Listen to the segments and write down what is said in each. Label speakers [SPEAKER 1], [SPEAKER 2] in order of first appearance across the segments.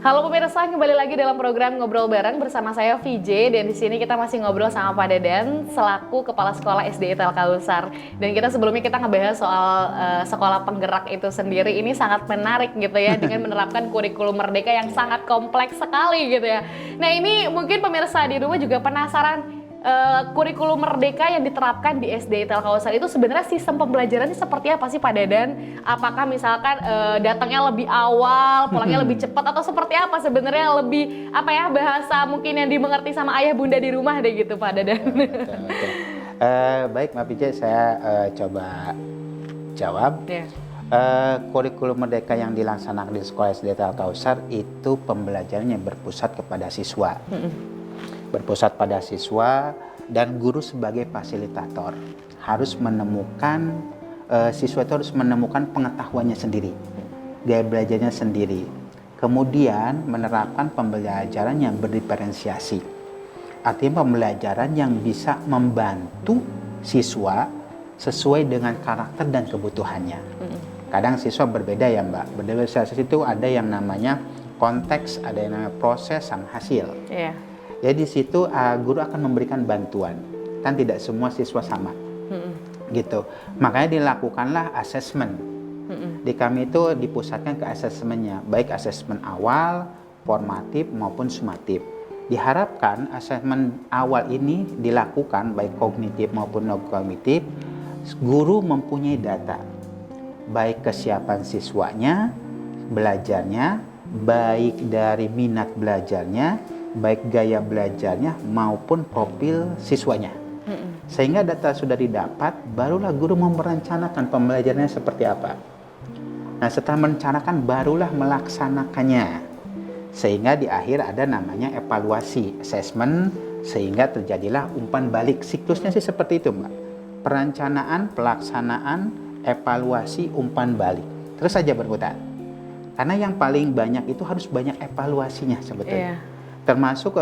[SPEAKER 1] Halo pemirsa, kembali lagi dalam program Ngobrol Bareng bersama saya VJ, dan di sini kita masih ngobrol sama Pak Dadan selaku Kepala Sekolah SD ITL Kausar. Dan sebelumnya kita ngebahas soal sekolah penggerak itu sendiri. Ini sangat menarik gitu ya, dengan menerapkan kurikulum merdeka yang sangat kompleks sekali gitu ya. Nah, ini mungkin pemirsa di rumah juga penasaran, kurikulum merdeka yang diterapkan di SD ITL Kausar itu sebenarnya sistem pembelajarannya seperti apa sih Pak Dadan? Apakah misalkan datangnya lebih awal, pulangnya lebih cepat, atau seperti apa sebenarnya, lebih apa ya, bahasa mungkin yang dimengerti sama ayah bunda di rumah deh gitu Pak Dadan?
[SPEAKER 2] Betul. Baik Mbak Vijay, saya coba jawab.
[SPEAKER 1] Yeah.
[SPEAKER 2] Kurikulum merdeka yang dilaksanakan di sekolah SD ITL Kausar itu pembelajarannya berpusat kepada siswa. Berpusat pada siswa dan guru sebagai fasilitator harus menemukan siswa itu harus menemukan pengetahuannya sendiri, gaya belajarnya sendiri, kemudian menerapkan pembelajaran yang berdiferensiasi, artinya pembelajaran yang bisa membantu siswa sesuai dengan karakter dan kebutuhannya. Kadang siswa berbeda ya Mbak, berdifferensiasi itu ada yang namanya konteks, ada yang namanya proses sama hasil.
[SPEAKER 1] Yeah.
[SPEAKER 2] Jadi di situ guru akan memberikan bantuan, kan tidak semua siswa sama, gitu. Makanya dilakukanlah asesmen. Di kami itu dipusatkan ke asesmennya, baik asesmen awal, formatif maupun sumatif. Diharapkan asesmen awal ini dilakukan baik kognitif maupun non kognitif. Guru mempunyai data, baik kesiapan siswanya, belajarnya, baik dari minat belajarnya, baik gaya belajarnya maupun profil siswanya. Sehingga data sudah didapat, barulah guru merencanakan pembelajarannya seperti apa. Nah, setelah merencanakan barulah melaksanakannya. Sehingga di akhir ada namanya evaluasi, assessment, sehingga terjadilah umpan balik. Siklusnya sih seperti itu, Mbak. Perencanaan, pelaksanaan, evaluasi, umpan balik. Terus saja berputar. Karena yang paling banyak itu harus banyak evaluasinya sebetulnya.
[SPEAKER 1] Yeah.
[SPEAKER 2] Termasuk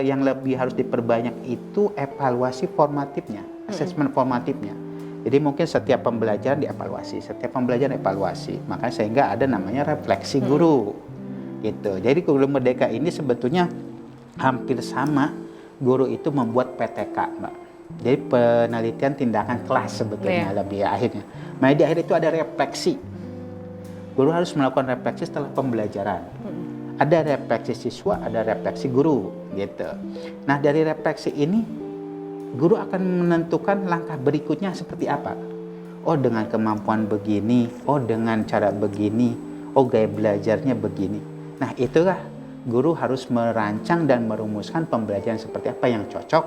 [SPEAKER 2] yang lebih harus diperbanyak itu evaluasi formatifnya, asesmen formatifnya. Jadi mungkin setiap pembelajaran dievaluasi, setiap pembelajaran evaluasi. Makanya sehingga ada namanya refleksi guru. Gitu. Jadi kurikulum merdeka ini sebetulnya hampir sama guru itu membuat PTK, Mbak. Jadi penelitian tindakan kelas sebetulnya lebih akhirnya. Nah, di akhir itu ada refleksi. Guru harus melakukan refleksi setelah pembelajaran. Ada refleksi siswa, ada refleksi guru, gitu. Nah, dari refleksi ini, guru akan menentukan langkah berikutnya seperti apa. Oh, dengan kemampuan begini, oh dengan cara begini, oh gaya belajarnya begini. Nah, itulah guru harus merancang dan merumuskan pembelajaran seperti apa yang cocok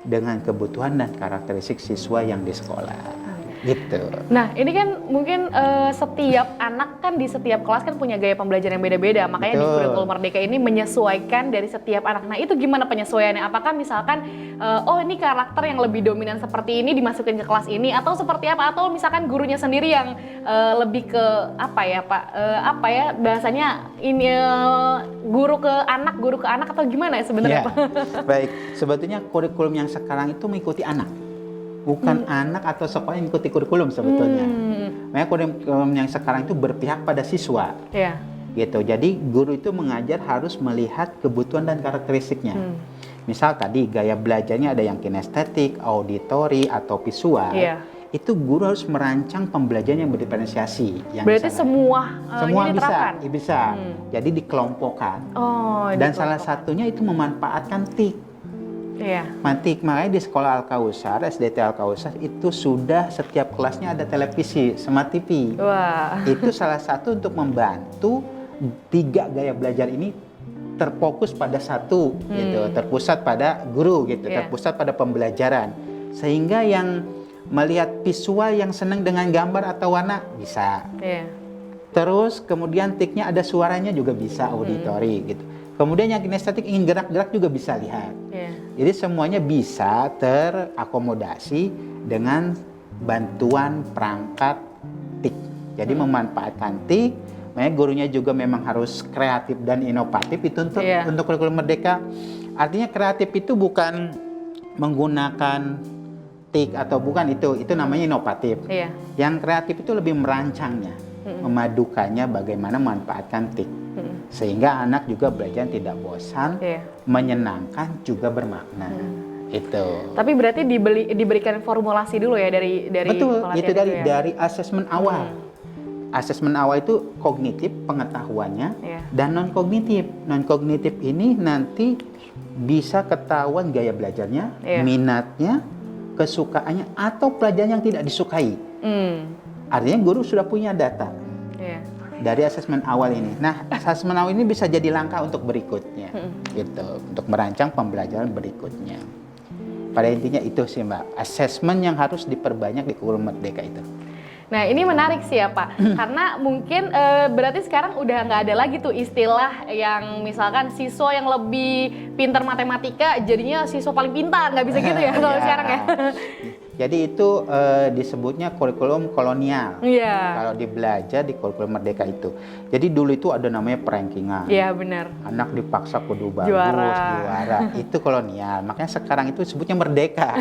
[SPEAKER 2] dengan kebutuhan dan karakteristik siswa yang di sekolah. Gitu.
[SPEAKER 1] Nah, ini kan mungkin setiap anak kan di setiap kelas kan punya gaya pembelajaran yang beda-beda. Makanya di kurikulum merdeka ini menyesuaikan dari setiap anak. Nah, itu gimana penyesuaiannya? Apakah misalkan oh ini karakter yang lebih dominan seperti ini dimasukin ke kelas ini, atau seperti apa? Atau misalkan gurunya sendiri yang lebih ke apa ya, Pak? Apa ya bahasanya ini guru ke anak atau gimana ya sebenarnya, Pak?
[SPEAKER 2] Baik, sebetulnya kurikulum yang sekarang itu mengikuti anak. Bukan anak atau sekolah yang mengikuti kurikulum sebetulnya. Makanya kurikulum yang sekarang itu berpihak pada siswa.
[SPEAKER 1] Yeah.
[SPEAKER 2] Gitu. Jadi guru itu mengajar harus melihat kebutuhan dan karakteristiknya. Misal tadi gaya belajarnya ada yang kinestetik, auditori atau visual. Yeah. Itu guru harus merancang pembelajaran yang berdiferensiasi.
[SPEAKER 1] Berarti semua
[SPEAKER 2] bisa. Jadi dikelompokkan. Dan salah satunya itu memanfaatkan TIK.
[SPEAKER 1] Iya.
[SPEAKER 2] Makanya di sekolah Al-Kausar, SDT Al-Kausar itu sudah setiap kelasnya ada televisi, smart TV.
[SPEAKER 1] Wah.
[SPEAKER 2] Itu salah satu untuk membantu 3 gaya belajar ini terfokus pada satu, gitu, terpusat pada guru, gitu, terpusat pada pembelajaran. Sehingga yang melihat visual yang senang dengan gambar atau warna bisa. Terus kemudian tiknya ada suaranya juga bisa, auditori, gitu. Kemudian yang kinestetik ingin gerak-gerak juga bisa lihat. Jadi semuanya bisa terakomodasi dengan bantuan perangkat TIK. Jadi memanfaatkan TIK, makanya gurunya juga memang harus kreatif dan inovatif itu untuk kurikulum merdeka. Artinya kreatif itu bukan menggunakan TIK atau bukan itu namanya inovatif. Yang kreatif itu lebih merancangnya, memadukannya bagaimana memanfaatkan TIK. Sehingga anak juga belajar tidak bosan, menyenangkan juga bermakna. Itu.
[SPEAKER 1] Tapi berarti diberikan formulasi dulu ya dari
[SPEAKER 2] betul, itu
[SPEAKER 1] pelatihan
[SPEAKER 2] dari asesmen awal. Asesmen awal itu kognitif, pengetahuannya, dan non kognitif. Non kognitif ini nanti bisa ketahuan gaya belajarnya, minatnya, kesukaannya, atau pelajaran yang tidak disukai. Artinya guru sudah punya data dari asesmen awal ini. Nah, asesmen awal ini bisa jadi langkah untuk berikutnya, gitu, untuk merancang pembelajaran berikutnya. Pada intinya itu sih Mbak, asesmen yang harus diperbanyak di kurikulum Merdeka itu.
[SPEAKER 1] Nah ini menarik sih ya Pak, karena mungkin berarti sekarang udah nggak ada lagi tuh istilah yang misalkan siswa yang lebih pintar matematika jadinya siswa paling pintar, nggak bisa gitu ya kalau sekarang ya.
[SPEAKER 2] Jadi itu disebutnya kurikulum kolonial. Kalau dibelajar di kurikulum Merdeka itu. Jadi dulu itu ada namanya perankingan.
[SPEAKER 1] Iya benar.
[SPEAKER 2] Anak dipaksa kudu bagus, juara. Itu kolonial. Makanya sekarang itu sebutnya merdeka.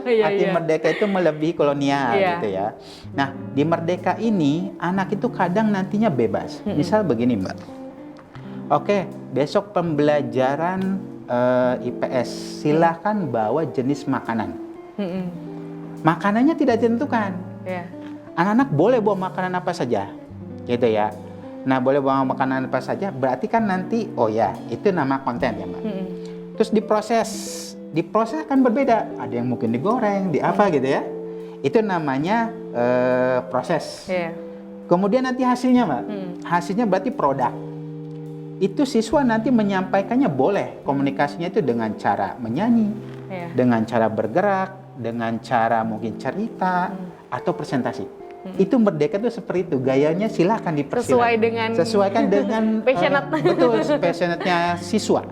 [SPEAKER 2] Arti merdeka itu melebihi kolonial gitu ya. Nah di merdeka ini anak itu kadang nantinya bebas. Misal begini Mbak. Oke, besok pembelajaran IPS silahkan bawa jenis makanan. Makanannya tidak ditentukan. Anak-anak boleh bawa makanan apa saja, gitu ya. Nah, boleh bawa makanan apa saja, berarti kan nanti, itu nama konten ya, Mbak. Terus diproses kan berbeda. Ada yang mungkin digoreng, di apa gitu ya. Itu namanya proses. Kemudian nanti hasilnya, Mbak. Hasilnya berarti produk. Itu siswa nanti menyampaikannya boleh. Komunikasinya itu dengan cara menyanyi, dengan cara bergerak, dengan cara mungkin cerita atau presentasi. Itu merdeka itu seperti itu, gayanya silakan dipersilakan. Sesuaikan dengan
[SPEAKER 1] passionate.
[SPEAKER 2] Betul, passionate-nya siswa.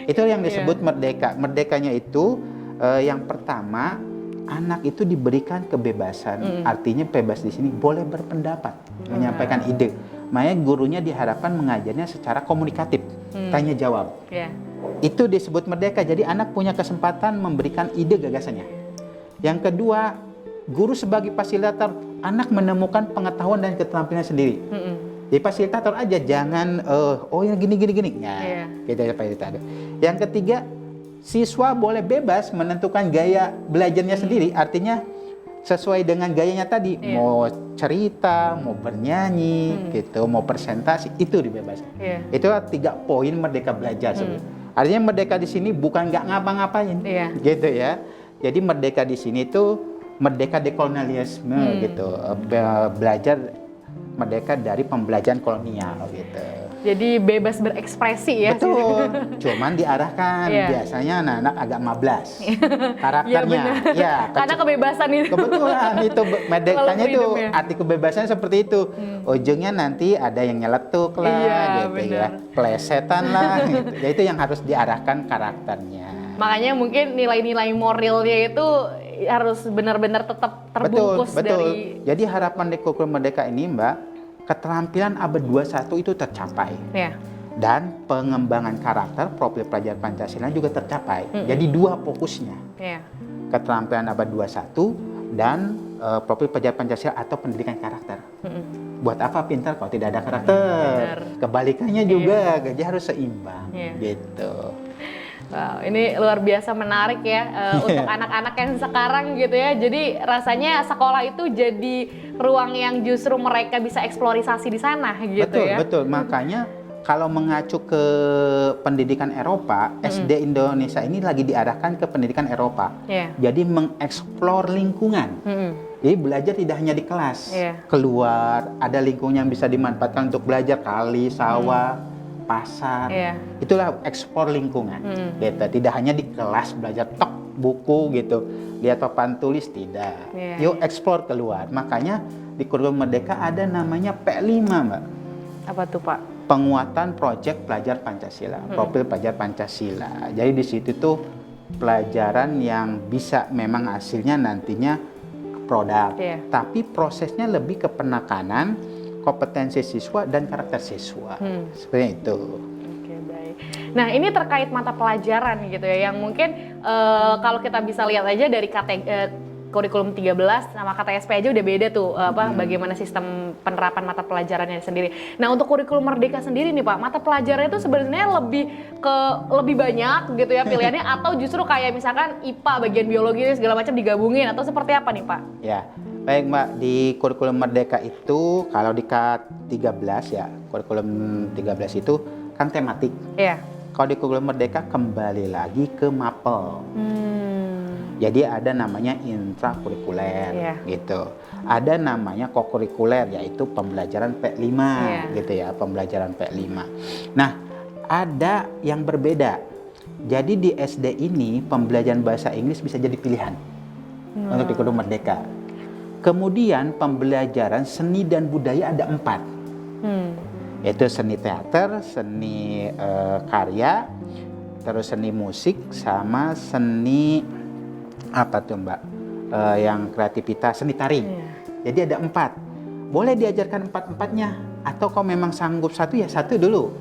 [SPEAKER 2] Itu yang disebut merdeka. Merdekanya itu yang pertama anak itu diberikan kebebasan. Artinya bebas di sini boleh berpendapat, menyampaikan ide. Makanya gurunya diharapkan mengajarnya secara komunikatif, tanya jawab. Itu disebut merdeka. Jadi anak punya kesempatan memberikan ide gagasannya. Yang kedua, guru sebagai fasilitator, anak menemukan pengetahuan dan keterampilan sendiri. Jadi fasilitator aja, jangan yang gini. Nah, kita fasilitator. Yang ketiga, siswa boleh bebas menentukan gaya belajarnya sendiri. Artinya sesuai dengan gayanya tadi, mau cerita, mau bernyanyi, gitu, mau presentasi, itu dibebaskan. Itu 3 poin merdeka belajar sebenarnya. Artinya merdeka di sini bukan nggak ngapa-ngapain, gitu ya. Jadi merdeka di sini itu merdeka dekolonialisme gitu, belajar merdeka dari pembelajaran kolonial gitu.
[SPEAKER 1] Jadi bebas berekspresi ya.
[SPEAKER 2] Betul. Cuman diarahkan biasanya anak-anak agak mablas karakternya.
[SPEAKER 1] Karena kebebasan itu.
[SPEAKER 2] Kebetulan itu merdekanya itu arti kebebasan seperti itu. Ujungnya nanti ada yang nyeletuk lah gitu ya. Plesetan lah gitu. Ya itu yang harus diarahkan karakternya.
[SPEAKER 1] Makanya mungkin nilai-nilai moralnya itu harus benar-benar tetap terbungkus dari.
[SPEAKER 2] Jadi harapan di kurikulum merdeka ini Mbak, keterampilan abad 21 itu tercapai. Dan pengembangan karakter profil pelajar Pancasila juga tercapai. Jadi 2 fokusnya. Keterampilan abad 21 dan profil pelajar Pancasila atau pendidikan karakter. Buat apa pintar kalau tidak ada karakter? Kebalikannya juga, jadi harus seimbang gitu.
[SPEAKER 1] Wow, ini luar biasa menarik ya untuk anak-anak yang sekarang gitu ya. Jadi rasanya sekolah itu jadi ruang yang justru mereka bisa eksplorisasi di sana gitu ya. Betul.
[SPEAKER 2] Makanya kalau mengacu ke pendidikan Eropa, SD Indonesia ini lagi diarahkan ke pendidikan Eropa. Jadi mengeksplor lingkungan. Jadi belajar tidak hanya di kelas, keluar, ada lingkungan yang bisa dimanfaatkan untuk belajar, kali, sawah, pasar, itulah ekspor lingkungan. Gitu. Tidak hanya di kelas belajar tok buku gitu, lihat papan tulis, tidak. Yuk eksplor keluar. Makanya di kurikulum Merdeka ada namanya P5 Mbak.
[SPEAKER 1] Apa tuh Pak?
[SPEAKER 2] Penguatan proyek pelajar Pancasila, profil pelajar Pancasila. Jadi di situ tuh pelajaran yang bisa memang hasilnya nantinya produk, tapi prosesnya lebih ke penekanan kompetensi siswa dan karakter siswa. Seperti itu.
[SPEAKER 1] Oke, baik. Nah, ini terkait mata pelajaran gitu ya, yang mungkin kalau kita bisa lihat aja dari kurikulum 13 sama KTSP aja udah beda tuh bagaimana sistem penerapan mata pelajarannya sendiri. Nah, untuk kurikulum Merdeka sendiri nih Pak, mata pelajarannya itu sebenarnya lebih banyak gitu ya pilihannya atau justru kayak misalkan IPA bagian biologi segala macam digabungin atau seperti apa nih Pak?
[SPEAKER 2] Ya, baik Mbak, di kurikulum Merdeka itu kalau di K13 ya, kurikulum 13 itu kan tematik.
[SPEAKER 1] Iya.
[SPEAKER 2] Kalau di kurikulum Merdeka kembali lagi ke mapel. Jadi ada namanya intrakurikuler gitu. Ada namanya kokurikuler yaitu pembelajaran P5 gitu ya, pembelajaran P5. Nah, ada yang berbeda. Jadi di SD ini pembelajaran bahasa Inggris bisa jadi pilihan untuk di kurikulum Merdeka. Kemudian pembelajaran seni dan budaya ada 4. Yaitu seni teater, seni karya, terus seni musik sama seni apa tuh Mbak, yang kreativitas, seni tari. Jadi ada 4. Boleh diajarkan 4-4-nya atau kalau memang sanggup satu ya satu dulu.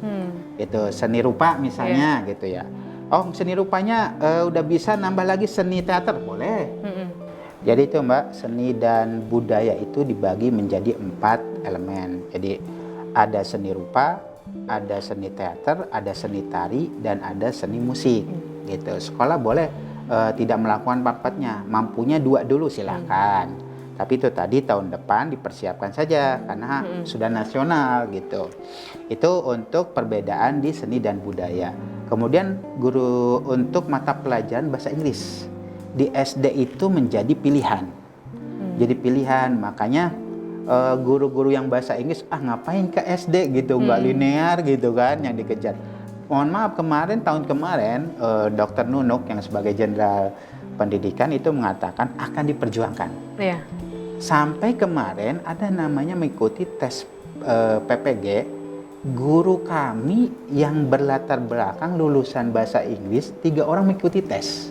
[SPEAKER 2] Itu seni rupa misalnya gitu ya. Oh, seni rupanya udah bisa nambah lagi seni teater, boleh. Jadi itu Mbak, seni dan budaya itu dibagi menjadi 4 elemen. Jadi ada seni rupa, ada seni teater, ada seni tari, dan ada seni musik. Gitu. Sekolah boleh tidak melakukan 4-4-nya, mampunya 2 dulu silahkan. Tapi itu tadi tahun depan dipersiapkan saja karena sudah nasional gitu. Itu untuk perbedaan di seni dan budaya. Kemudian guru untuk mata pelajaran bahasa Inggris di SD itu menjadi pilihan. Jadi pilihan, makanya guru-guru yang bahasa Inggris ngapain ke SD gitu, nggak linear gitu kan yang dikejar. Mohon maaf, tahun kemarin Dr. Nunuk yang sebagai Jenderal Pendidikan itu mengatakan akan diperjuangkan. Sampai kemarin ada namanya mengikuti tes PPG, guru kami yang berlatar belakang lulusan bahasa Inggris 3 orang mengikuti tes.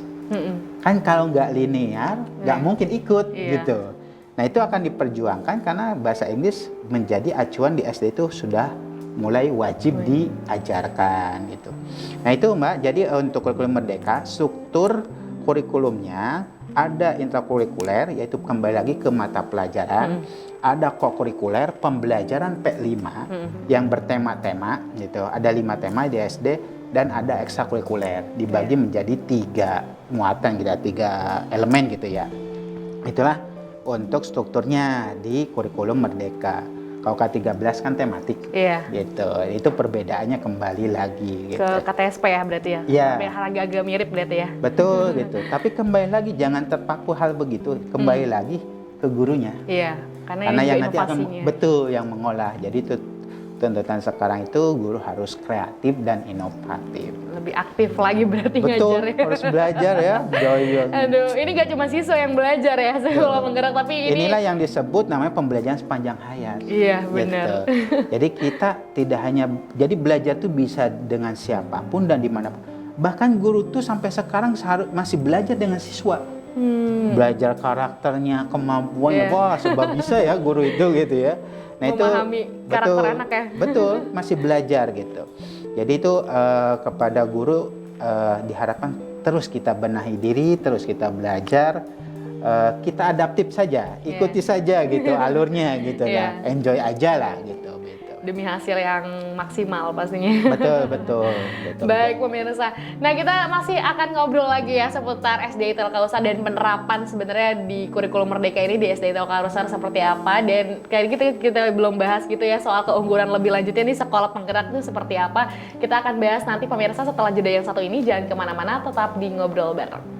[SPEAKER 2] Kan kalau nggak linear nggak mungkin ikut gitu. Nah itu akan diperjuangkan karena bahasa Inggris menjadi acuan di SD itu sudah mulai wajib diajarkan gitu. Nah itu Mbak, jadi untuk kurikulum Merdeka struktur kurikulumnya ada intrakurikuler yaitu kembali lagi ke mata pelajaran, ada kokurikuler pembelajaran P5 yang bertema-tema gitu. Ada 5 tema di SD dan ada ekstrakurikuler dibagi menjadi 3 muatan gitu, 3 elemen gitu ya. Itulah untuk strukturnya di kurikulum Merdeka. Kalau K13 kan tematik, gitu. Itu perbedaannya kembali lagi. Gitu.
[SPEAKER 1] Ke KTSP ya berarti ya?
[SPEAKER 2] Iya.
[SPEAKER 1] Agak mirip berarti ya?
[SPEAKER 2] Betul, gitu. Tapi kembali lagi, jangan terpaku hal begitu. Kembali lagi ke gurunya.
[SPEAKER 1] Iya, karena
[SPEAKER 2] yang nanti
[SPEAKER 1] inovasinya.
[SPEAKER 2] yang mengolah. Jadi itu tuntutan sekarang itu guru harus kreatif dan inovatif.
[SPEAKER 1] Lebih aktif lagi berarti
[SPEAKER 2] betul,
[SPEAKER 1] ngajar ya.
[SPEAKER 2] harus belajar ya.
[SPEAKER 1] Aduh, ini gak cuma siswa yang belajar ya sekolah penggerak, tapi
[SPEAKER 2] inilah yang disebut namanya pembelajaran sepanjang hayat.
[SPEAKER 1] Iya, benar.
[SPEAKER 2] Gitu. Jadi kita tidak hanya, jadi belajar tuh bisa dengan siapapun dan dimanapun. Bahkan guru tuh sampai sekarang masih belajar dengan siswa. Belajar karakternya, kemampuannya, wah sebab bisa ya guru itu gitu ya. Nah
[SPEAKER 1] memahami
[SPEAKER 2] itu
[SPEAKER 1] karakter anak ya.
[SPEAKER 2] Betul, masih belajar gitu. Jadi itu kepada guru diharapkan terus kita benahi diri, terus kita belajar, kita adaptif saja, ikuti saja gitu alurnya gitu lah, enjoy aja lah gitu.
[SPEAKER 1] Demi hasil yang maksimal pastinya.
[SPEAKER 2] Betul.
[SPEAKER 1] Baik pemirsa, nah kita masih akan ngobrol lagi ya seputar SD ITL Kalsar dan penerapan sebenarnya di kurikulum Merdeka ini di SD ITL Kalsar seperti apa, dan kayak kita belum bahas gitu ya soal keunggulan lebih lanjutnya nih sekolah penggerak itu seperti apa. Kita akan bahas nanti pemirsa setelah jeda yang satu ini. Jangan kemana-mana, tetap di Ngobrol Bareng.